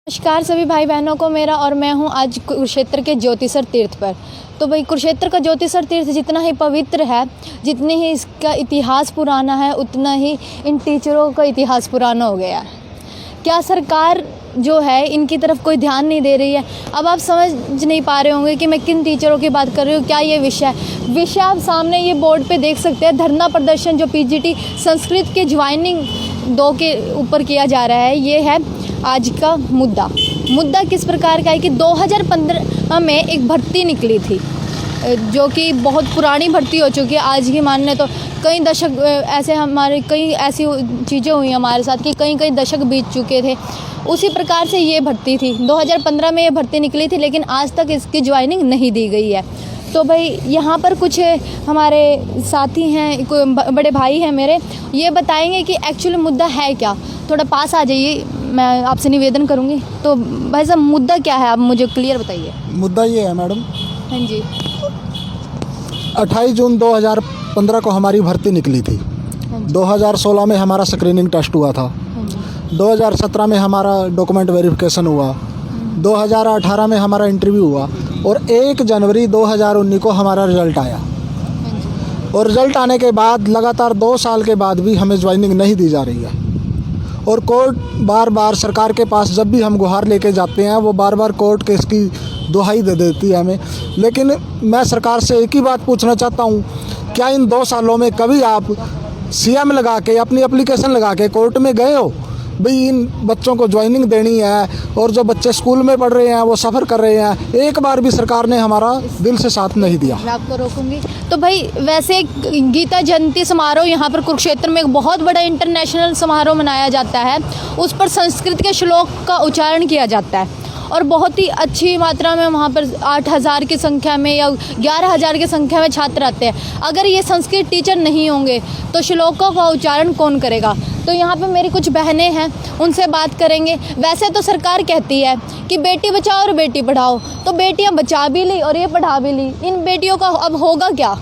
नमस्कार सभी भाई बहनों को मेरा, और मैं हूं आज कुरुक्षेत्र के ज्योतिसर तीर्थ पर। तो भाई कुरुक्षेत्र का ज्योतिसर तीर्थ जितना ही पवित्र है, जितने ही इसका इतिहास पुराना है, उतना ही इन टीचरों का इतिहास पुराना हो गया है। क्या सरकार जो है इनकी तरफ कोई ध्यान नहीं दे रही है? अब आप समझ नहीं पा रहे होंगे कि मैं किन टीचरों की बात कर रही हूँ। क्या ये विषय आप सामने ये बोर्ड पे देख सकते हैं। धरना प्रदर्शन जो पीजीटी संस्कृत के ज्वाइनिंग 2 के ऊपर किया जा रहा है, ये है आज का मुद्दा किस प्रकार का है कि 2015 में एक भर्ती निकली थी, जो कि बहुत पुरानी भर्ती हो चुकी है। आज की मानने तो कई दशक ऐसे हमारे कई ऐसी चीज़ें हुई हमारे साथ कि कई दशक बीत चुके थे। उसी प्रकार से ये भर्ती थी, 2015 में ये भर्ती निकली थी, लेकिन आज तक इसकी ज्वाइनिंग नहीं दी गई है। तो भाई यहाँ पर कुछ हमारे साथी हैं, बड़े भाई हैं मेरे, ये बताएंगे कि एक्चुअली मुद्दा है क्या। थोड़ा पास आ जाइए, मैं आपसे निवेदन करूँगी। तो भाई साहब, मुद्दा क्या है, आप मुझे क्लियर बताइए। मुद्दा ये है मैडम, हाँ जी, 28 जून 2015 को हमारी भर्ती निकली थी। 2016 में हमारा स्क्रीनिंग टेस्ट हुआ था। 2017 में हमारा डॉक्यूमेंट वेरिफिकेशन हुआ। 2018 में हमारा इंटरव्यू हुआ और 1 जनवरी 2019 को हमारा रिज़ल्ट आया। और रिज़ल्ट आने के बाद लगातार 2 साल के बाद भी हमें ज्वाइनिंग नहीं दी जा रही है। और कोर्ट बार बार सरकार के पास जब भी हम गुहार लेके जाते हैं, वो बार बार कोर्ट केस की दुहाई दे देती है हमें। लेकिन मैं सरकार से एक ही बात पूछना चाहता हूँ, क्या इन 2 सालों में कभी आप सीएम लगा के, अपनी एप्लीकेशन लगा के कोर्ट में गए हो भाई इन बच्चों को ज्वाइनिंग देनी है, और जो बच्चे स्कूल में पढ़ रहे हैं वो सफ़र कर रहे हैं? एक बार भी सरकार ने हमारा दिल से साथ नहीं दिया। मैं आपको रोकूंगी। तो भाई वैसे गीता जयंती समारोह यहाँ पर कुरुक्षेत्र में एक बहुत बड़ा इंटरनेशनल समारोह मनाया जाता है। उस पर संस्कृत के श्लोक का उच्चारण किया जाता है और बहुत ही अच्छी मात्रा में वहाँ पर 8,000 की संख्या में या 11,000 की संख्या में छात्र आते हैं। अगर ये संस्कृत टीचर नहीं होंगे तो श्लोकों का उच्चारण कौन करेगा? तो यहाँ पे मेरी कुछ बहनें हैं, उनसे बात करेंगे। वैसे तो सरकार कहती है कि बेटी बचाओ और बेटी पढ़ाओ, तो बेटियाँ बचा भी ली और ये पढ़ा भी ली। इन बेटियों का अब होगा क्या?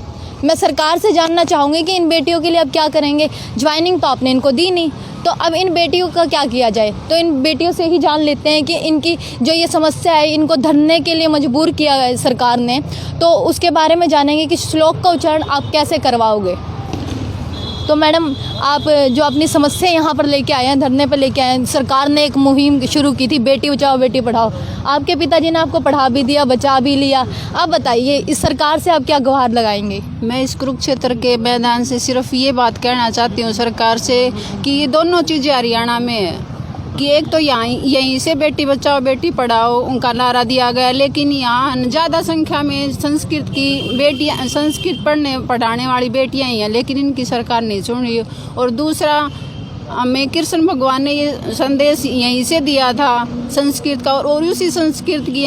मैं सरकार से जानना चाहूँगी कि इन बेटियों के लिए अब क्या करेंगे। ज्वाइनिंग तो आपने इनको दी नहीं, तो अब इन बेटियों का क्या किया जाए? तो इन बेटियों से ही जान लेते हैं कि इनकी जो ये समस्या है, इनको धरने के लिए मजबूर किया है सरकार ने, तो उसके बारे में जानेंगे कि श्लोक का उच्चारण आप कैसे करवाओगे। तो मैडम, आप जो अपनी समस्या यहाँ पर लेके आए हैं, धरने पर लेके आए हैं, सरकार ने एक मुहिम शुरू की थी, बेटी बचाओ बेटी पढ़ाओ। आपके पिताजी ने आपको पढ़ा भी दिया, बचा भी लिया। आप बताइए, इस सरकार से आप क्या गुहार लगाएंगे? मैं इस कुरुक्षेत्र के मैदान से सिर्फ ये बात कहना चाहती हूँ सरकार से कि ये दोनों चीज़ें हरियाणा में है कि एक तो यहीं से बेटी बचाओ बेटी पढ़ाओ उनका नारा दिया गया, लेकिन यहाँ ज़्यादा संख्या में संस्कृत की बेटियाँ, संस्कृत पढ़ाने वाली बेटियाँ ही हैं, लेकिन इनकी सरकार नहीं सुन रही। और दूसरा, हमें कृष्ण भगवान ने ये संदेश यहीं से दिया था संस्कृत का, और उसी संस्कृत की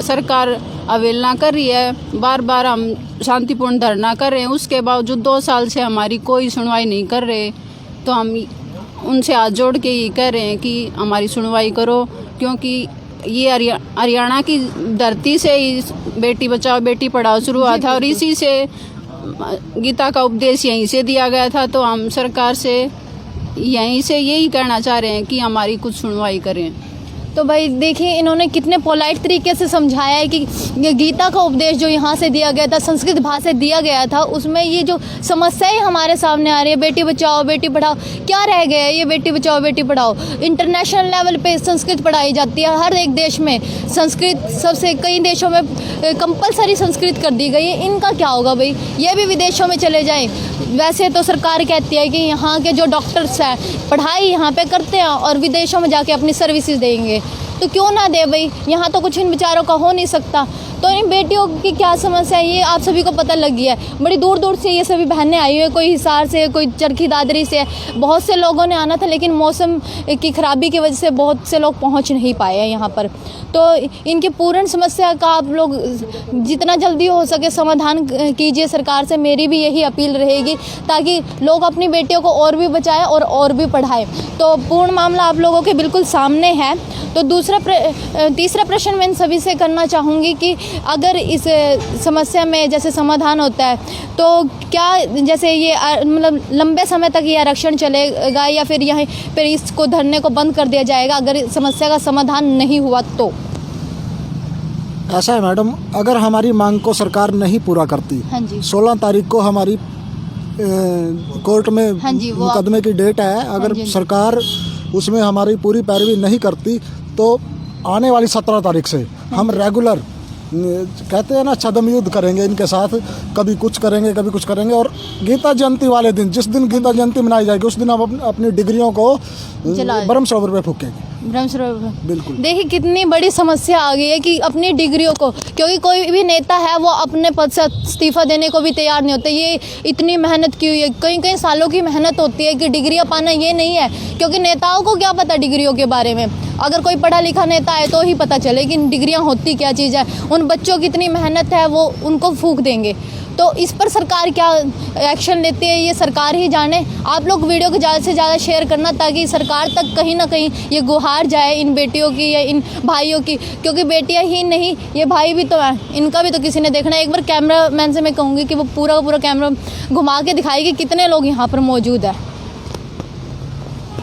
सरकार अवहेलना कर रही है। बार बार हम शांतिपूर्ण धरना कर रहे हैं, उसके बावजूद 2 साल से हमारी कोई सुनवाई नहीं कर रहे। तो हम उनसे हाथ जोड़ के ये कह रहे हैं कि हमारी सुनवाई करो, क्योंकि ये हरियाणा की धरती से ही बेटी बचाओ बेटी पढ़ाओ शुरू हुआ था और इसी से गीता का उपदेश यहीं से दिया गया था। तो हम सरकार से यहीं से यही कहना चाह रहे हैं कि हमारी कुछ सुनवाई करें। तो भाई देखिए, इन्होंने कितने पोलाइट तरीके से समझाया है कि ये गीता का उपदेश जो यहाँ से दिया गया था, संस्कृत भाषा से दिया गया था, उसमें ये जो समस्याएं हमारे सामने आ रही है, बेटी बचाओ बेटी पढ़ाओ, क्या रह गया है ये बेटी बचाओ बेटी पढ़ाओ? इंटरनेशनल लेवल पे संस्कृत पढ़ाई जाती है, हर एक देश में संस्कृत, सबसे कई देशों में कंपलसरी संस्कृत कर दी गई है। इनका क्या होगा भाई? ये भी विदेशों में चले जाएँ। वैसे तो सरकार कहती है कि यहाँ के जो डॉक्टर्स हैं पढ़ाई यहाँ पे करते हैं और विदेशों में जाके अपनी सर्विसेज देंगे, तो क्यों ना दे भाई? यहाँ तो कुछ इन बेचारों का हो नहीं सकता। तो इन बेटियों की क्या समस्या है ये आप सभी को पता लग गया है। बड़ी दूर दूर से ये सभी बहनें आई हुई है, कोई हिसार से, कोई चरखी दादरी से, बहुत से लोगों ने आना था, लेकिन मौसम की खराबी की वजह से बहुत से लोग पहुँच नहीं पाए हैं यहाँ पर। तो इनकी पूर्ण समस्या का आप लोग जितना जल्दी हो सके समाधान कीजिए सरकार से, मेरी भी यही अपील रहेगी, ताकि लोग अपनी बेटियों को और भी बचाएं और भी पढ़ाएं। तो पूर्ण मामला आप लोगों के बिल्कुल सामने है। तो तीसरा प्रश्न मैं इन सभी से करना चाहूँगी कि अगर इस समस्या में जैसे समाधान होता है तो क्या जैसे ये मतलब लंबे समय तक ये आरक्षण चलेगा या फिर यहाँ पर इसको धरने को बंद कर दिया जाएगा अगर इस समस्या का समाधान नहीं हुआ तो? ऐसा है मैडम, अगर हमारी मांग को सरकार नहीं पूरा करती, हाँ जी। 16 तारीख को हमारी कोर्ट में हाँ जी, वो मुकदमे की डेट है, अगर हाँ जी। सरकार उसमें हमारी पूरी पैरवी नहीं करती तो आने वाली 17 तारीख से हम रेगुलर कहते हैं ना छद्म युद्ध करेंगे इनके साथ, कभी कुछ करेंगे कभी कुछ करेंगे। और गीता जयंती वाले दिन, जिस दिन गीता जयंती मनाई जाएगी उस दिन हम अपनी डिग्रियों को ब्रह्म सरोवर में फूकेंगे। बिल्कुल। देखिए कितनी बड़ी समस्या आ गई है कि अपनी डिग्रियों को, क्योंकि कोई भी नेता है वो अपने पद से इस्तीफा देने को भी तैयार नहीं होते। ये इतनी मेहनत की हुई है, कई कई सालों की मेहनत होती है कि डिग्रियां पाना ये नहीं है, क्योंकि नेताओं को क्या पता डिग्रियों के बारे में। अगर कोई पढ़ा लिखा नेता है तो ही पता चले कि डिग्रियां होती क्या चीज़ है। उन बच्चों की इतनी मेहनत है वो उनको फूंक देंगे। तो इस पर सरकार क्या एक्शन लेती है ये सरकार ही जाने। आप लोग वीडियो को ज़्यादा से ज़्यादा शेयर करना ताकि सरकार तक कहीं ना कहीं ये गुहार जाए इन बेटियों की या इन भाइयों की, क्योंकि बेटियां ही नहीं ये भाई भी तो हैं, इनका भी तो किसी ने देखना है। एक बार कैमरा मैन से मैं कहूँगी कि वो पूरा का पूरा कैमरा घुमा के दिखाए कि कितने लोग यहाँ पर मौजूद है।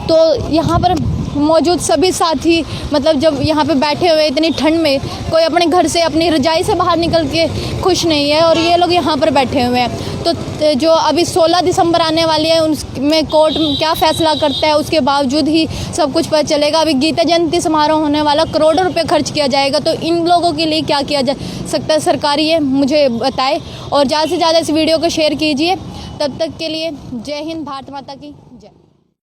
तो यहाँ पर मौजूद सभी साथी मतलब जब यहाँ पे बैठे हुए इतनी ठंड में, कोई अपने घर से अपनी रजाई से बाहर निकल के खुश नहीं है और ये लोग यहाँ पर बैठे हुए हैं। तो जो अभी 16 दिसंबर आने वाली है उनमें कोर्ट क्या फ़ैसला करता है उसके बावजूद ही सब कुछ पता चलेगा। अभी गीता जयंती समारोह होने वाला, करोड़ों रुपए खर्च किया जाएगा, तो इन लोगों के लिए क्या किया जा सकता है सरकार, ये मुझे बताए। और ज़्यादा से ज़्यादा इस वीडियो को शेयर कीजिए। तब तक के लिए जय हिंद, भारत माता की जय।